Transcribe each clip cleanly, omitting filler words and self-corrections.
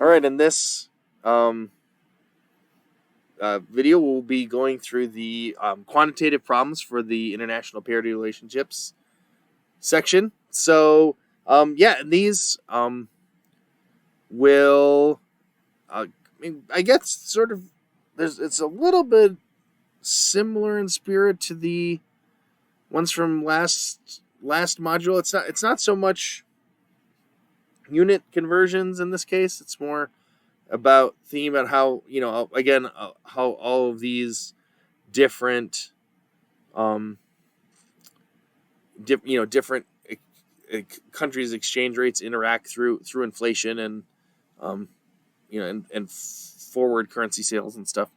All right, in this video, we'll be going through the quantitative problems for the international parity relationships section. So, these will, I guess, sort of, it's a little bit similar in spirit to the ones from last module. It's not so much unit conversions in this case. It's more about thinking about how, how all of these different different countries' exchange rates interact through inflation and and forward currency sales and stuff.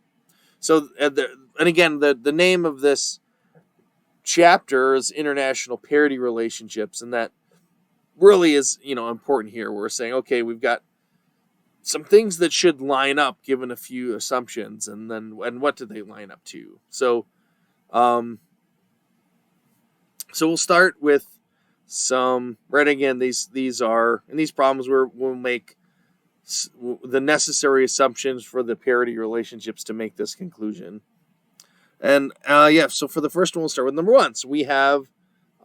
So and again, the name of this chapter is international parity relationships, and that really is important here. We're saying, okay, we've got some things that should line up given a few assumptions, and what do they line up to? So we'll start with some, right, again, these are, in these problems we'll make the necessary assumptions for the parity relationships to make this conclusion. And so for the first one, we'll start with number one. So we have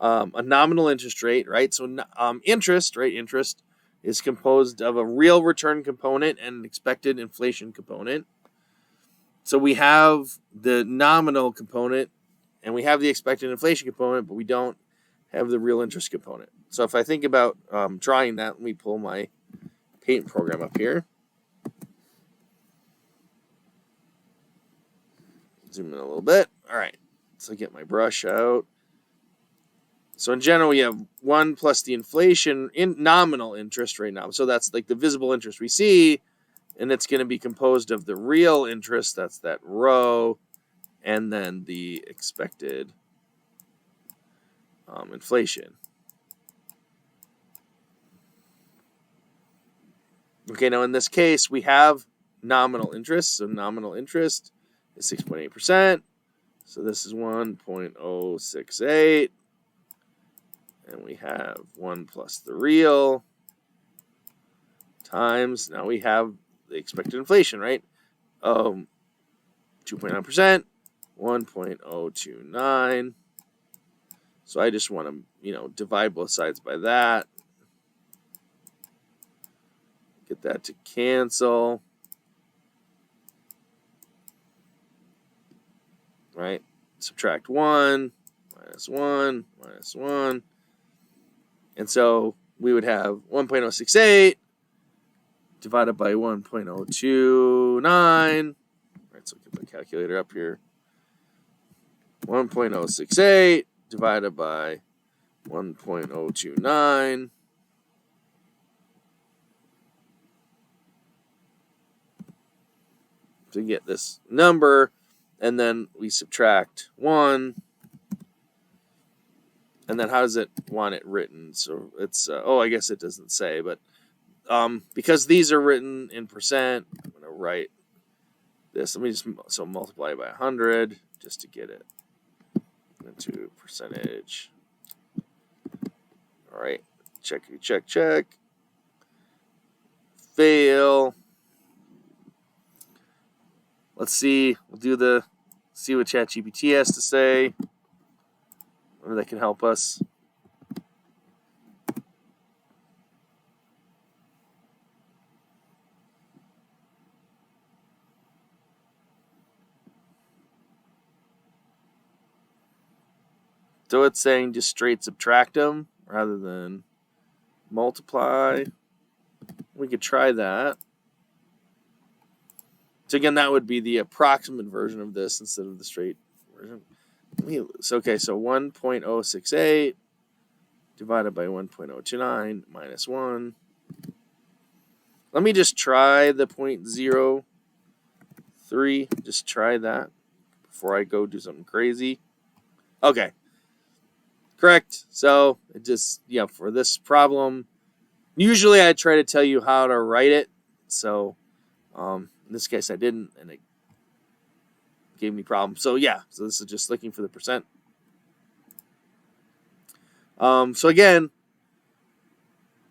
a nominal interest rate, right? So interest is composed of a real return component and an expected inflation component. So we have the nominal component and we have the expected inflation component, but we don't have the real interest component. So if I think about drawing that, let me pull my paint program up here. Zoom in a little bit. All right, so get my brush out. So in general, we have 1 plus the inflation in nominal interest right now. So that's like the visible interest we see, and it's going to be composed of the real interest, that's that row, and then the expected inflation. Okay, now in this case, we have nominal interest. So nominal interest is 6.8%. So this is 1.068. And we have 1 plus the real times, now we have the expected inflation, right? 2.9%, 1.029. So I just want to, divide both sides by that. Get that to cancel. Right? Subtract 1, minus 1, minus 1. And so we would have 1.068 divided by 1.029. All right, so get my calculator up here. 1.068 divided by 1.029. To get this number, and then we subtract 1. And then how does it want it written? So it's, I guess it doesn't say, but because these are written in percent, I'm going to write this. Let me just multiply by 100 just to get it into percentage. All right, check. Fail. Let's see. We'll see what ChatGPT has to say. Or that can help us. So it's saying just straight subtract them rather than multiply. We could try that. So again, that would be the approximate version of this instead of the straight version. So 1.068 divided by 1.029 minus 1. Let me just try the 0.03. Just try that before I go do something crazy. Okay. Correct. So it just, for this problem, usually I try to tell you how to write it. So in this case I didn't, and it gave me problems. So so this is just looking for the percent. So again,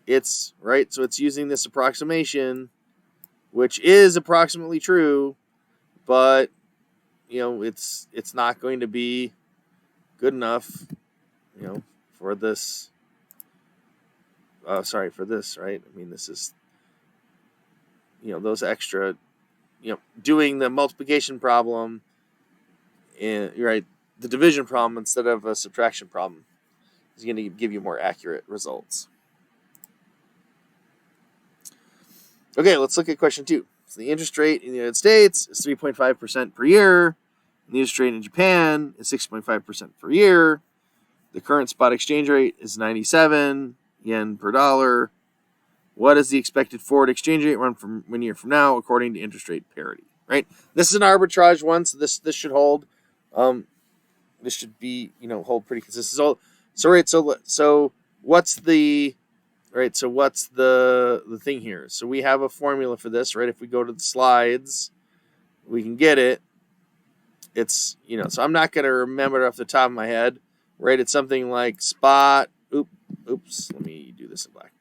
it's right. So it's using this approximation which is approximately true, but it's not going to be good enough, for this. For this, right? I mean, this is, those extra, doing the multiplication problem, and right, the division problem instead of a subtraction problem is going to give you more accurate results. Okay, let's look at question 2. So the interest rate in the United States is 3.5% per year. And the interest rate in Japan is 6.5% per year. The current spot exchange rate is 97 yen per dollar. What is the expected forward exchange rate run from 1 year from now according to interest rate parity? Right. This is an arbitrage one, so this should hold. This should be hold pretty consistent. So what's the right? So what's the thing here? So we have a formula for this, right? If we go to the slides, we can get it. It's so I'm not going to remember it off the top of my head, right? It's something like spot. Oops. Let me do this in black.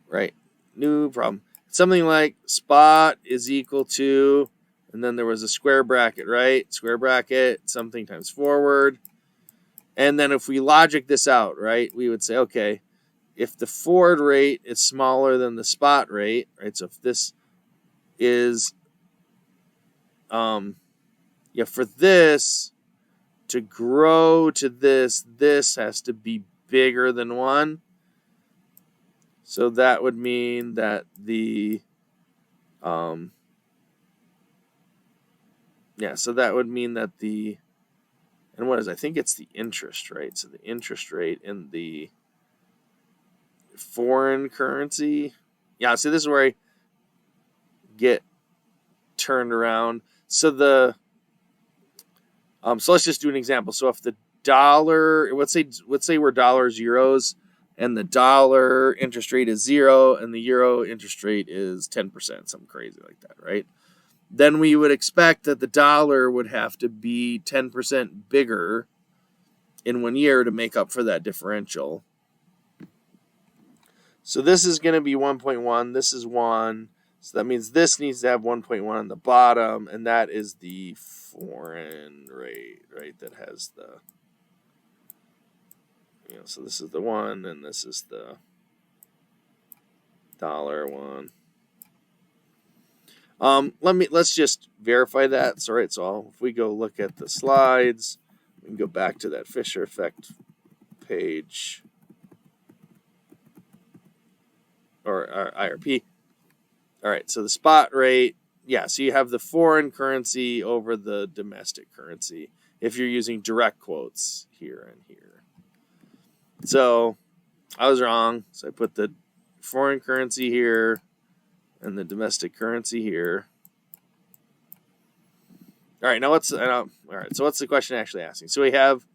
Right. New problem. Something like spot is equal to, and then there was a square bracket, right? Square bracket, something times forward. And then if we logic this out, right, we would say, okay, if the forward rate is smaller than the spot rate, right? So if this is, for this to grow to this has to be bigger than 1. So that would mean that the, and what is, I think it's the interest, right? So the interest rate in the foreign currency. Yeah, so this is where I get turned around. So so let's just do an example. So if the dollar, let's say we're dollars, euros, and the dollar interest rate is 0 and the euro interest rate is 10%, something crazy like that, right? Then we would expect that the dollar would have to be 10% bigger in 1 year to make up for that differential. So this is going to be 1.1. This is 1. So that means this needs to have 1.1 on the bottom, and that is the foreign rate, right? That has the, so this is the 1, and this is the dollar 1. Let's just verify that. So if we go look at the slides, we can go back to that Fisher effect page or IRP. All right, so the spot rate, so you have the foreign currency over the domestic currency if you're using direct quotes here and here. So I was wrong. So I put the foreign currency here and the domestic currency here. All right, now so what's the question actually asking? So we have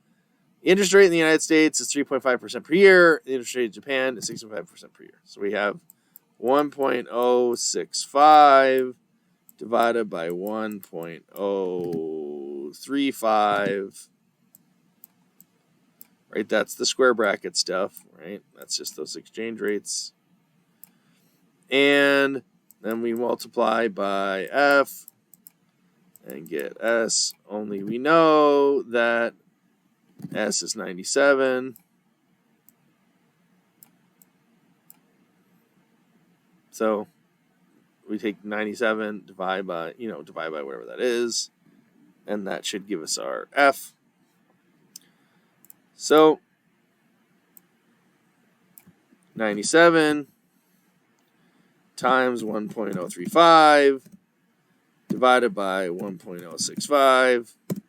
interest rate in the United States is 3.5% per year. The interest rate in Japan is 6.5% per year. So we have 1.065 divided by 1.035. Right, that's the square bracket stuff, right? That's just those exchange rates. And then we multiply by F and get S. Only we know that S is 97. So we take 97, divide by whatever that is, and that should give us our F. So 97 times 1.035 divided by 1.065, and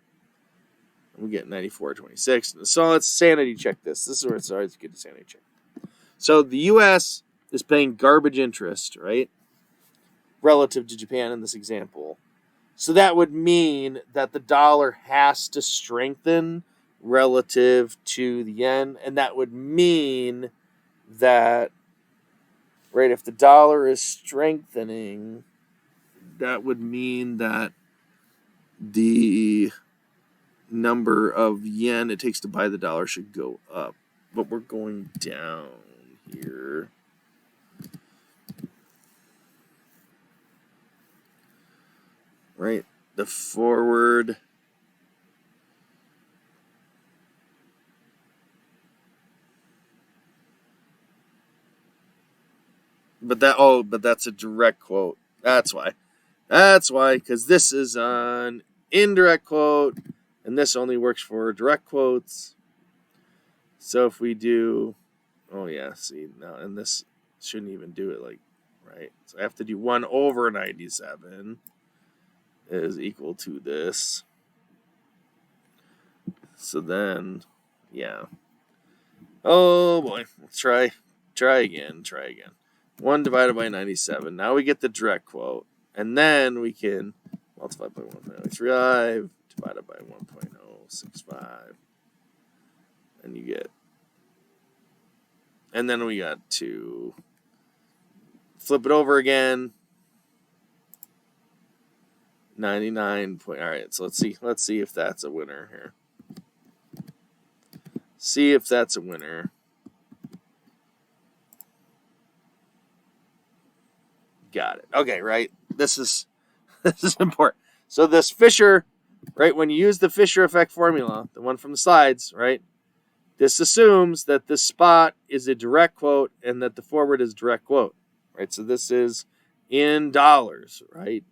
we get 94.26. So let's sanity check this. This is where it's always good to sanity check. So the U.S. is paying garbage interest, right, relative to Japan in this example. So that would mean that the dollar has to strengthen relative to the yen, and that would mean that, right, if the dollar is strengthening, that would mean that the number of yen it takes to buy the dollar should go up. But we're going down here. the forward but that's a direct quote. That's why, because this is an indirect quote, and this only works for direct quotes. So if we do, oh yeah, see now, and this shouldn't even do it like right. So I have to do 1 over 97 is equal to this. So then, yeah. Oh boy, let's try again. 1 divided by 97. Now we get the direct quote, and then we can multiply by 1.035 divided by 1.065, and you get. And then we got to flip it over again. 99 point. All right, so let's see if that's a winner here. See if that's a winner. Got it. Okay, right. This is important. So this Fisher, right? When you use the Fisher effect formula, the one from the slides, right? This assumes that the spot is a direct quote and that the forward is a direct quote, right? So this is in dollars, right?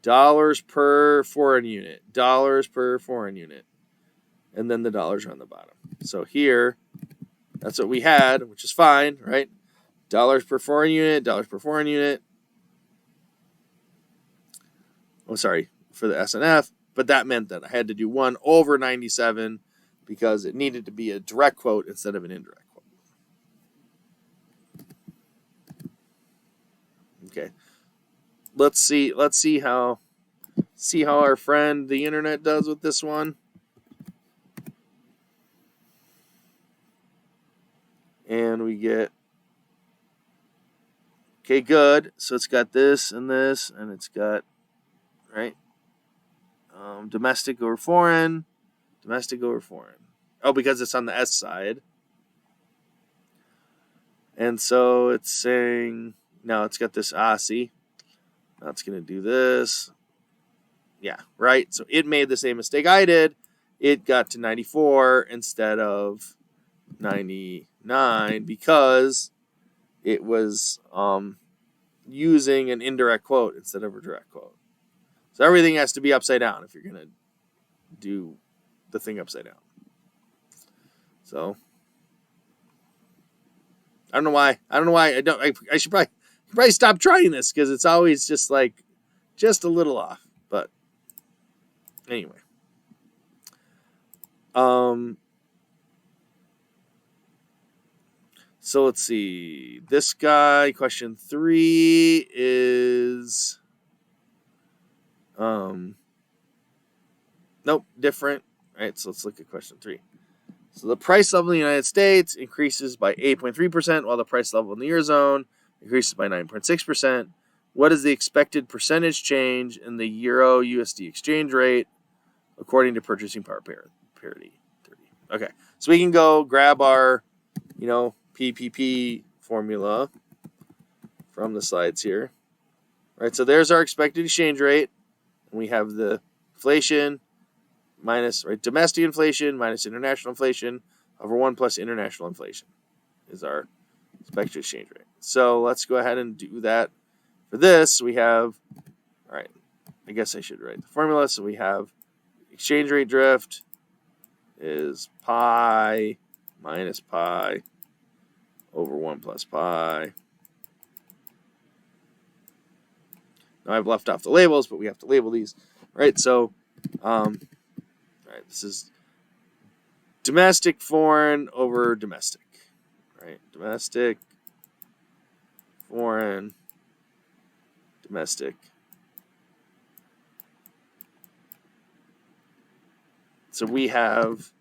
Dollars per foreign unit, and then the dollars are on the bottom. So here, that's what we had, which is fine, right? Dollars per foreign unit. Oh, sorry, for the SNF, but that meant that I had to do 1 over 97 because it needed to be a direct quote instead of an indirect quote. Okay, let's see how our friend the internet does with this one. And we get, okay, good. So it's got this, and it's got, right, domestic over foreign. Oh, because it's on the S side. And so it's saying, now it's got this see. Now it's going to do this. Yeah, right. So it made the same mistake I did. It got to 94 instead of 99 because it was using an indirect quote instead of a direct quote. So everything has to be upside down if you're going to do the thing upside down. So I don't know why. I should probably stop trying this because it's always just a little off. But anyway. So let's see. This guy, question 3 is nope, different. All right, so let's look at question 3. So the price level in the United States increases by 8.3%, while the price level in the Eurozone increases by 9.6%. What is the expected percentage change in the Euro USD exchange rate according to purchasing power parity? 30. Okay, so we can go grab our, PPP formula from the slides here. Right, so there's our expected exchange rate. And we have the inflation minus, right, domestic inflation minus international inflation over 1 plus international inflation is our expected exchange rate. So let's go ahead and do that. For this, we have, all right, I guess I should write the formula. So we have exchange rate drift is pi minus pi over 1 plus pi. Now I've left off the labels, but we have to label these, right? So, all right, this is domestic foreign over domestic, right? Domestic, foreign, domestic. So we have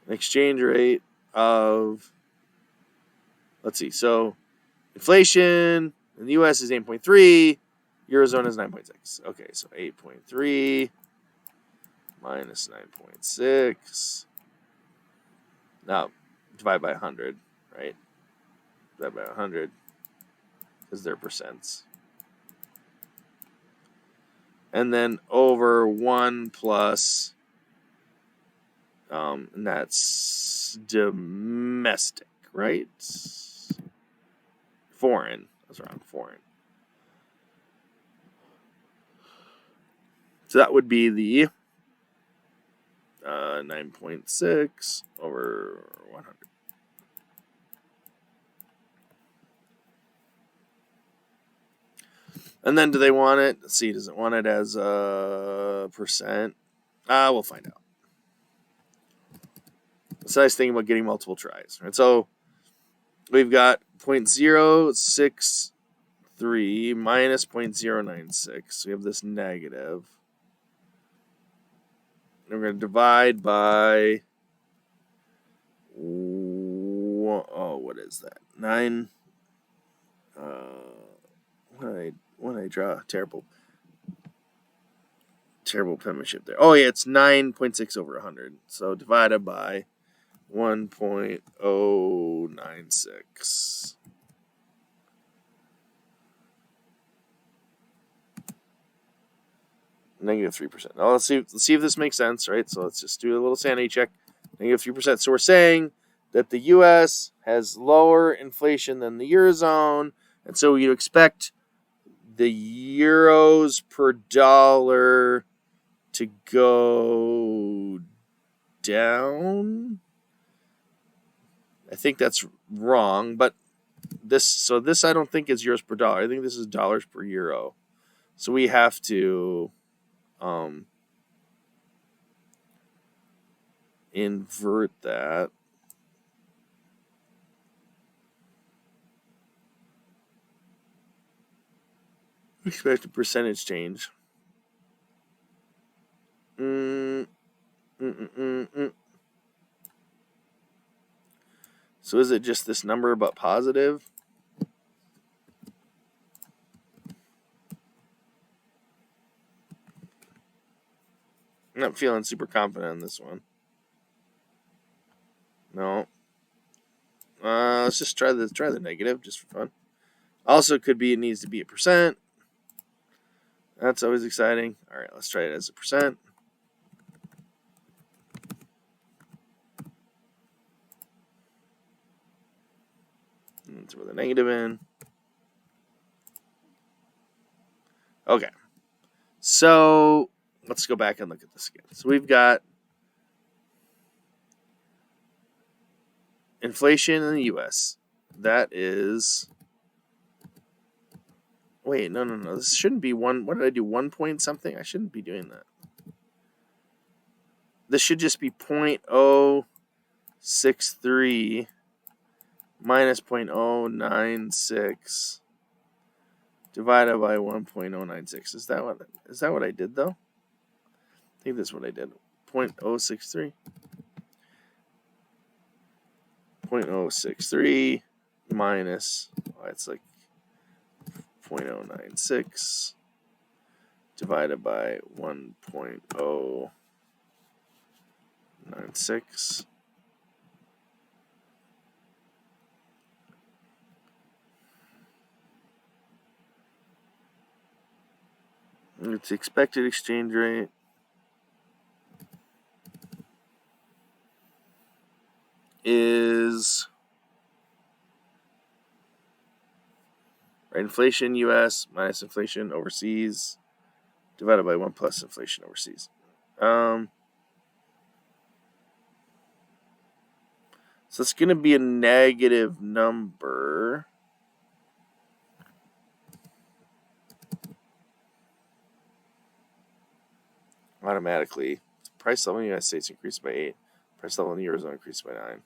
an exchange rate of, let's see, so inflation in the US is 8.3, Eurozone is 9.6. Okay, so 8.3 minus 9.6. Now, divide by 100, right? Divide by 100 because they're percents. and then over 1 plus, and that's domestic, right? Foreign. That's around foreign. So that would be the 9.6 over 100. And then do they want it? Let's see, does it want it as a percent? We'll find out. So I was thinking about getting multiple tries. Right? So we've got 0.063 minus 0.096. We have this negative. And we're going to divide by, what is that? 9. What did I draw? Terrible penmanship there. Oh, yeah, it's 9.6 over 100. So divided by 1.096. Negative 3%. Now let's see if this makes sense, right? So let's just do a little sanity check. Negative 3%. So we're saying that the U.S. has lower inflation than the Eurozone, and so you'd expect the euros per dollar to go down. I think that's wrong, but this I don't think is euros per dollar. I think this is dollars per euro. So we have to invert that. Expect a percentage change. So is it just this number but positive? I'm not feeling super confident on this one. No. Let's just try the negative just for fun. Also, could be it needs to be a percent. That's always exciting. All right, let's try it as a percent. And throw the negative in. Okay. So let's go back and look at this again. So we've got inflation in the U.S. That is... Wait, no. This shouldn't be one. What did I do? 1 point something? I shouldn't be doing that. This should just be 0.063 minus 0.096 divided by 1.096. Is that what I did though? I think that's what I did. 0.063. 0.063 minus, it's like 0.096 divided by 1.096. Its expected exchange rate is inflation U.S. minus inflation overseas divided by 1 plus inflation overseas. So it's going to be a negative number. Automatically. Price level in the United States increased by 8. Price level in the Eurozone increased by 9.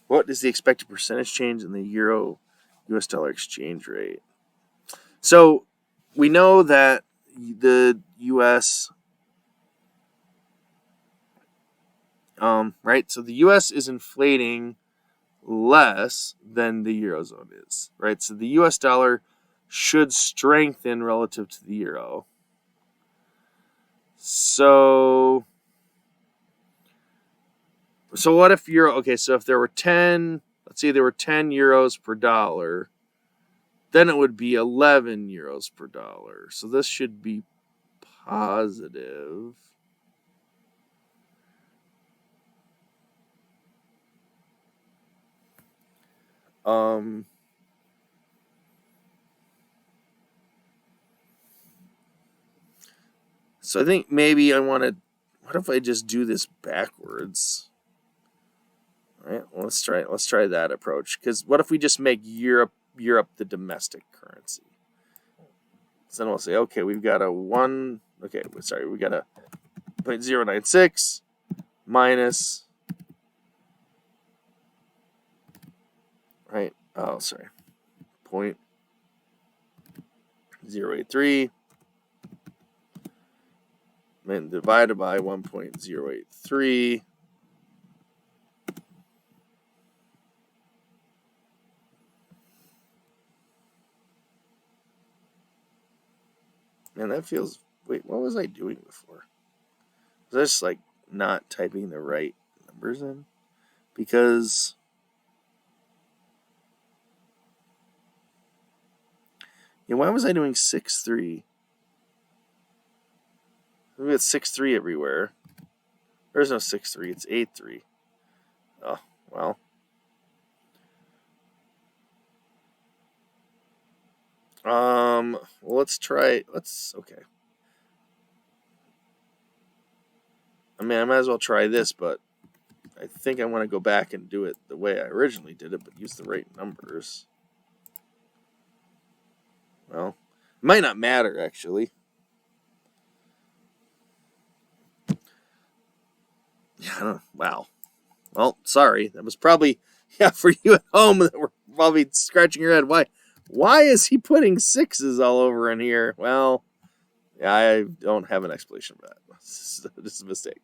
What is the expected percentage change in the euro-US dollar exchange rate? So we know that the U.S. Right? So the U.S. is inflating less than the Eurozone is, right? So the U.S. dollar should strengthen relative to the euro. So what if euro? Okay, so if there were 10, let's say there were 10 euros per dollar, then it would be 11 euros per dollar. So this should be positive. So I think maybe I want to. What if I just do this backwards? All right, well, let's try that approach. Because what if we just make Europe the domestic currency? So then we'll say, okay, we've got a 1. Okay, sorry, we got a 0.096 minus. Right. Oh, sorry. 0.083. And divided by 1.083. Man, that feels. Wait, what was I doing before? Was I just like not typing the right numbers in? Because. Yeah, why was I doing 6.3? We got 6.3 everywhere. There's no 6.3, it's 8.3. Oh, well. Well, let's try. Okay. I mean, I might as well try this, but I think I want to go back and do it the way I originally did it, but use the right numbers. Well, it might not matter, actually. Yeah, I don't know. Wow. Well, sorry. That was probably, for you at home that were probably scratching your head. Why is he putting 6s all over in here? Well, I don't have an explanation for that. This is a mistake.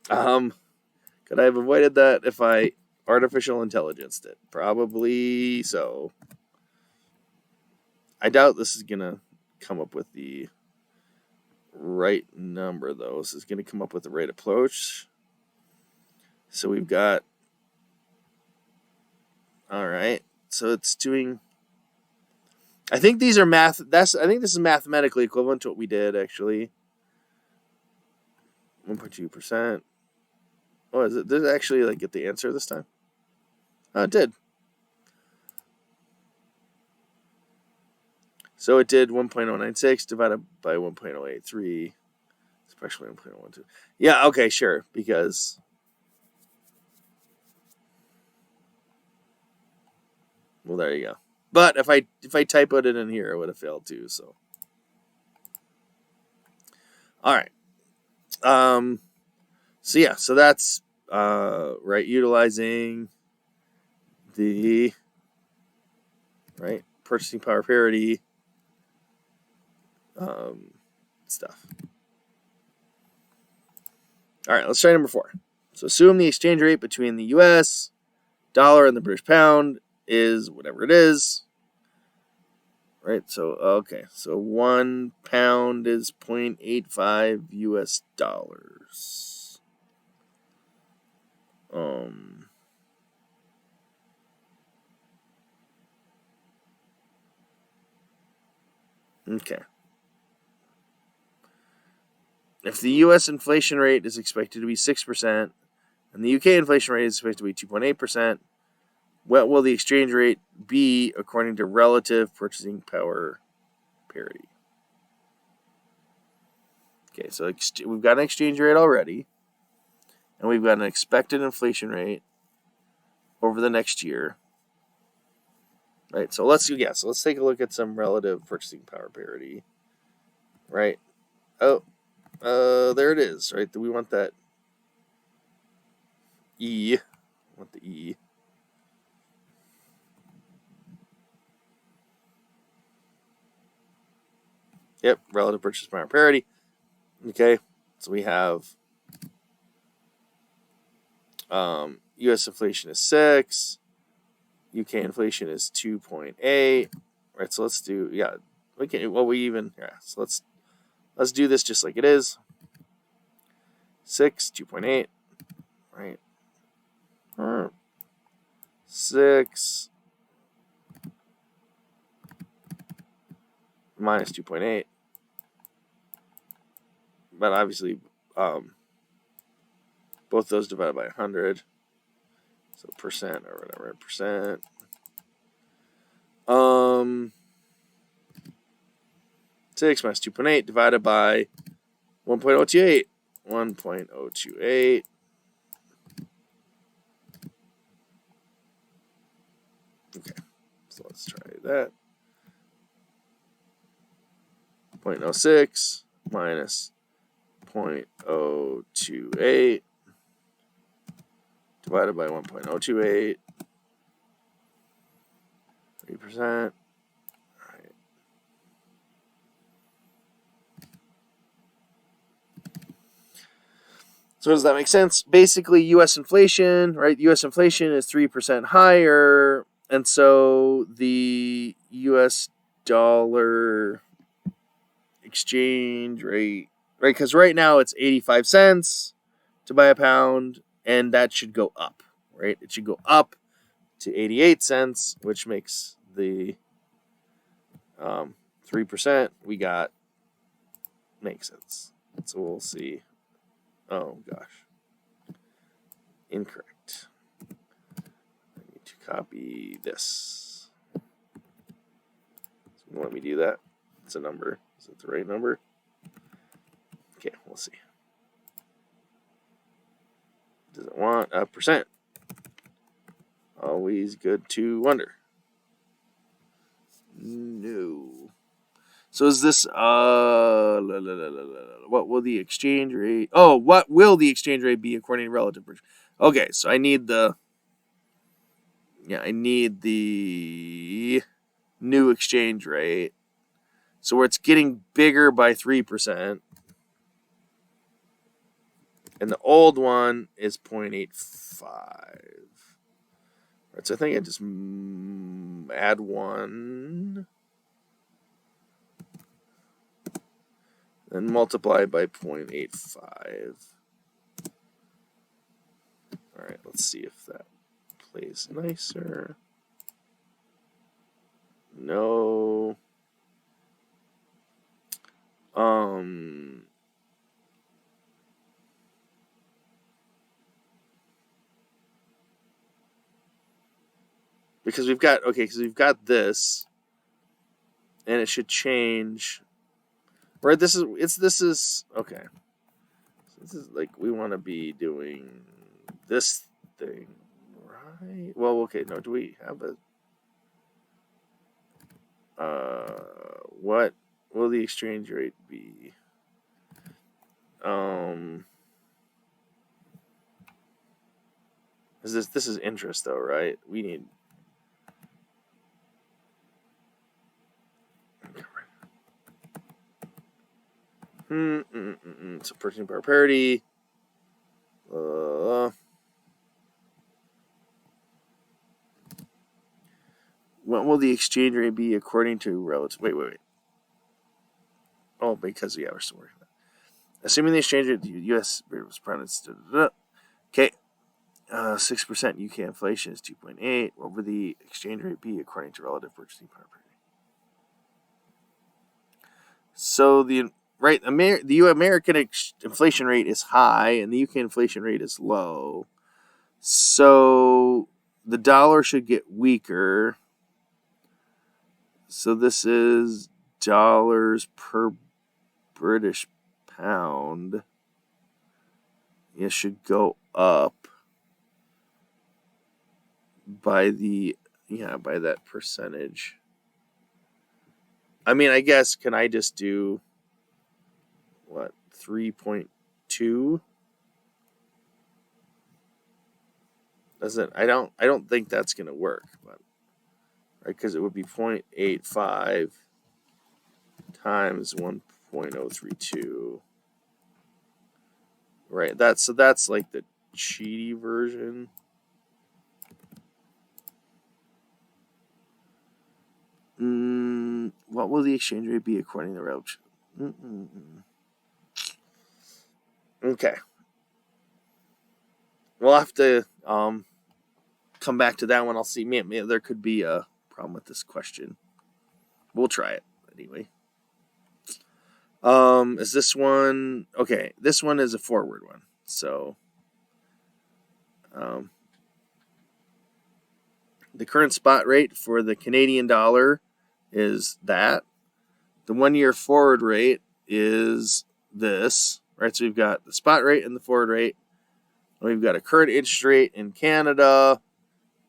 Could I have avoided that if I artificial intelligenced it? Probably so. I doubt this is going to come up with the right number, though. This is going to come up with the right approach. So we've got. All right. So it's doing. I think these are math. I think this is mathematically equivalent to what we did, actually. 1.2%. Oh, is it? Did it actually get the answer this time? Oh, it did. So it did 1.096 divided by 1.083. Especially 1.012. Yeah, okay, sure. Because. Well, there you go. But if I typoed it in here, it would have failed too. So. All right. So yeah. So that's right. Utilizing the right purchasing power parity stuff. All right. Let's try number 4. So assume the exchange rate between the U.S. dollar and the British pound is whatever it is. Right, so okay, so 1 pound is 0.85 US dollars. Okay. If the US inflation rate is expected to be 6%, and the UK inflation rate is expected to be 2.8%, what will the exchange rate be according to relative purchasing power parity? Okay, so we've got an exchange rate already, and we've got an expected inflation rate over the next year. Right, so let's take a look at some relative purchasing power parity. Right. Oh, there it is. Right, do we want that E? I want the E. Yep, relative purchasing power parity. Okay, so we have U.S. inflation is 6. UK inflation is 2.8. Right, so let's do so let's do this just like it is. 6, 2.8, right? 6, minus 2.8. But obviously, both those divided by 100. So percent or whatever, percent. 6 minus 2.8 divided by 1.028. 1.028. Okay, so let's try that. 0.06 minus 0.028 divided by 1.028. 3%. So does that make sense? Basically, U.S. inflation, right? U.S. inflation is 3% higher, and so the U.S. dollar exchange rate, right? Because right now it's 85 cents to buy a pound, and that should go up, right? It should go up to 88 cents, which makes the 3% we got makes sense. So we'll see. Oh, gosh. Incorrect. I need to copy this. So you want me to do that? It's a number. Is it the right number? Okay, we'll see. Does it want a percent? Always good to wonder. No. So is this what will the exchange rate? Oh, what will the exchange rate be according to relative version? Okay, so I need the new exchange rate. So where it's getting bigger by 3%. And the old one is 0.85. Right, so I think I just add 1. Then multiply by 0.85. All right, let's see if that plays nicer. No. Because we've got this, and it should change. Right, this is okay. So this is like we want to be doing this thing, right? Well, okay, no, do we have what will the exchange rate be? This is interest though, right? We need so purchasing power parity. What will the exchange rate be according to relative? Wait. Oh, because we're still working. Assuming the exchange rate, the U.S. was pronounced. Okay, 6% UK inflation is 2.8. What would the exchange rate be according to relative purchasing power parity? So the American inflation rate is high and the UK inflation rate is low. So the dollar should get weaker. So this is dollars per British pound. It should go up by that percentage. I mean, I guess, can I just do 3.2? I don't think that's gonna work, but right, because it would be 0.85 times 1.032. Right, that's like the cheaty version. What will the exchange rate be according to Roach? Okay. We'll have to come back to that one. I'll see. Maybe there could be a problem with this question. We'll try it anyway. Is this one okay? This one is a forward one. So the current spot rate for the Canadian dollar is that. The 1 year forward rate is this, right? So we've got the spot rate and the forward rate. We've got a current interest rate in Canada.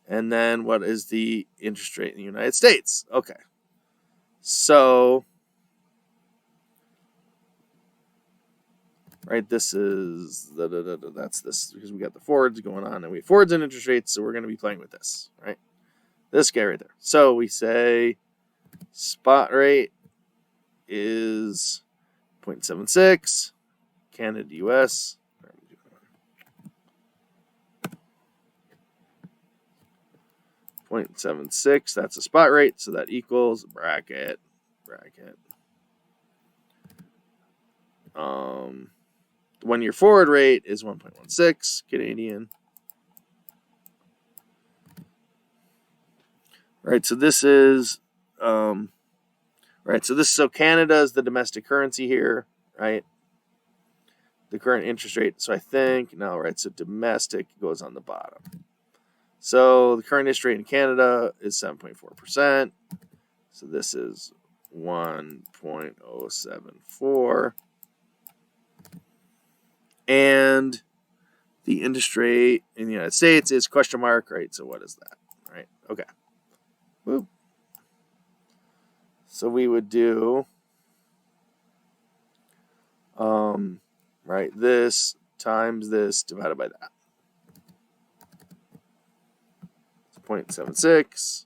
And then what is the interest rate in the United States? Okay. So, right, this is, that's this, because we got the forwards going on, and we have forwards and interest rates, so we're going to be playing with this, right? This guy right there. So we say spot rate is 0.76, Canada, US. 0.76, that's a spot rate, so that equals bracket. The 1 year forward rate is 1.16 Canadian. Right, so this is so Canada is the domestic currency here, right? The current interest rate. So I think so domestic goes on the bottom. So the current interest rate in Canada is 7.4%. So this is 1.074. And the interest rate in the United States is question mark, right? So what is that? Right? Okay. Whoop. So we would do this times this divided by that. 0.76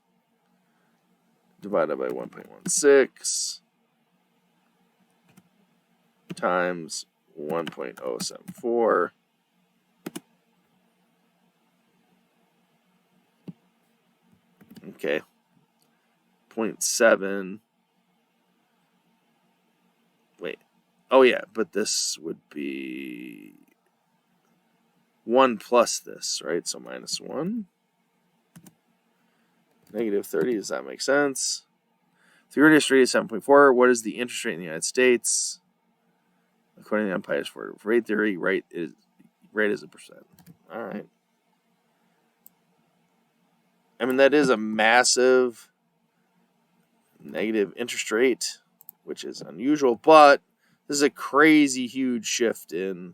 divided by 1.16 times 1.074. Okay. 0.7. Wait. Oh, yeah, but this would be 1 plus this, right? So minus 1. Negative 30. Does that make sense? The current interest rate is 7.4. What is the interest rate in the United States? According to Empire's for rate theory, rate is a percent. All right. I mean, that is a massive negative interest rate, which is unusual, but this is a crazy huge shift in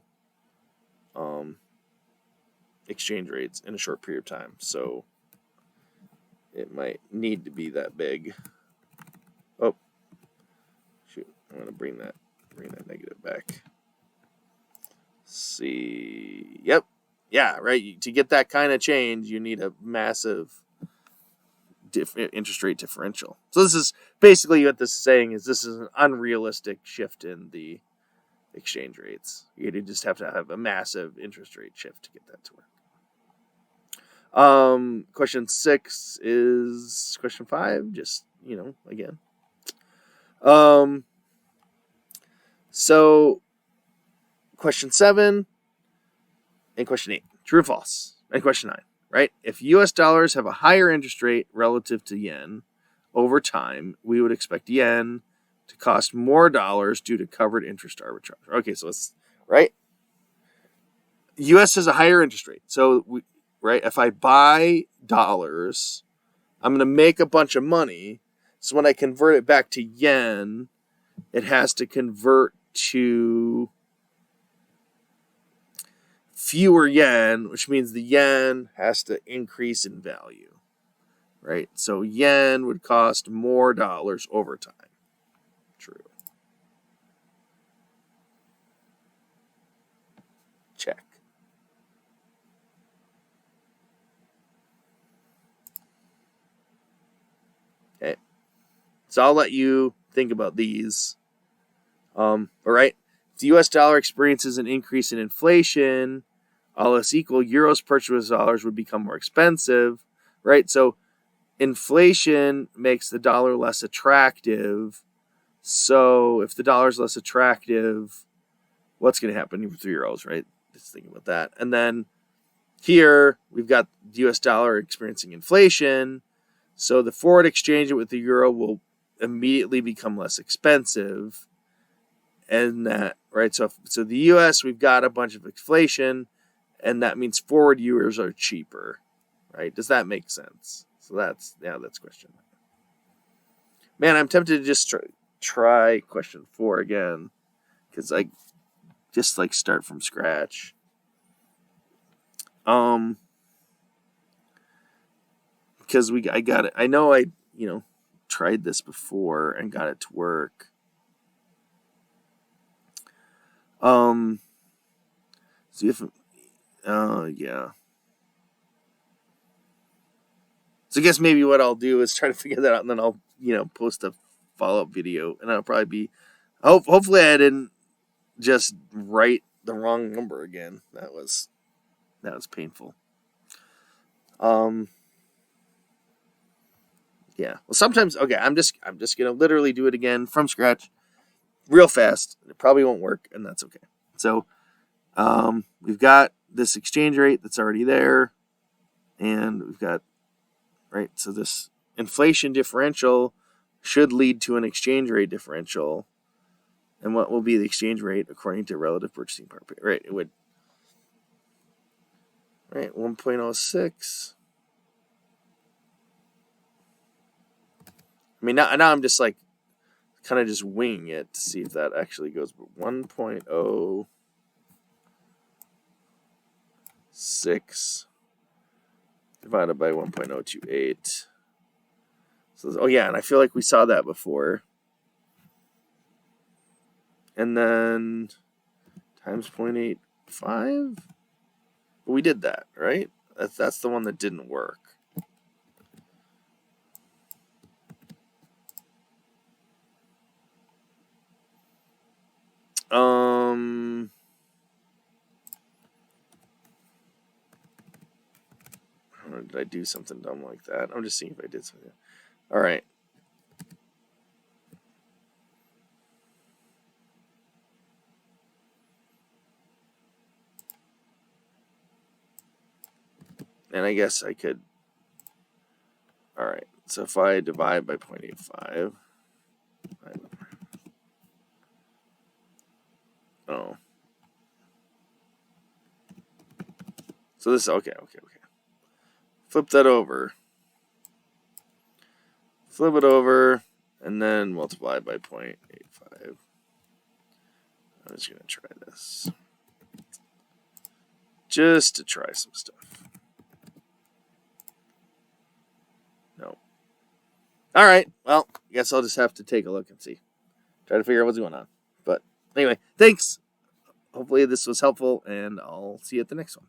exchange rates in a short period of time. So it might need to be that big. Oh, shoot. I'm going to bring that negative back. See. Yep. Yeah, right. To get that kind of change, you need a massive interest rate differential. So this is basically what this is saying is this is an unrealistic shift in the exchange rates. You just have to have a massive interest rate shift to get that to work. Question 6 is question 5, just, again. So question 7 and question 8, true or false, and question 9, right? If US dollars have a higher interest rate relative to yen over time, we would expect yen to cost more dollars due to covered interest arbitrage. Okay, so it's right. US has a higher interest rate. So if I buy dollars, I'm going to make a bunch of money. So when I convert it back to yen, it has to convert to fewer yen, which means the yen has to increase in value, right? So yen would cost more dollars over time. True. Check. Okay. So I'll let you think about these. All right. If the US dollar experiences an increase in inflation, all else equal, euros purchased with dollars would become more expensive, right? So inflation makes the dollar less attractive. So if the dollar is less attractive, what's going to happen with euros, right? Just think about that. And then here we've got the US dollar experiencing inflation. So the forward exchange with the euro will immediately become less expensive. and that, right? So the U.S., we've got a bunch of inflation, and that means forward years are cheaper, right? Does that make sense? So that's question. Man, I'm tempted to just try question 4 again, because I just like start from scratch. Because I got it. I know I tried this before and got it to work. See if yeah. So I guess maybe what I'll do is try to figure that out, and then I'll post a follow-up video, and I'll probably be hopefully I didn't just write the wrong number again. That was painful. Yeah. Well, sometimes I'm just gonna literally do it again from scratch, real fast. It probably won't work, and that's okay. So, we've got this exchange rate that's already there, and we've got right. So this inflation differential should lead to an exchange rate differential. And what will be the exchange rate according to relative purchasing power? Right, it would. Right, 1.06. I mean, now I'm just like kind of just winging it to see if that actually goes. But 1.06 divided by 1.028. So, and I feel like we saw that before. And then times 0.85. But we did that, right? That's the one that didn't work. Or did I do something dumb like that? I'm just seeing if I did something. All right. And I guess I could. All right. So if I divide by 0.85. Oh. So this, okay. Flip that over. Flip it over, and then multiply by 0.85. I'm just going to try this. Just to try some stuff. No. All right. Well, I guess I'll just have to take a look and see. Try to figure out what's going on. But anyway, thanks. Hopefully this was helpful, and I'll see you at the next one.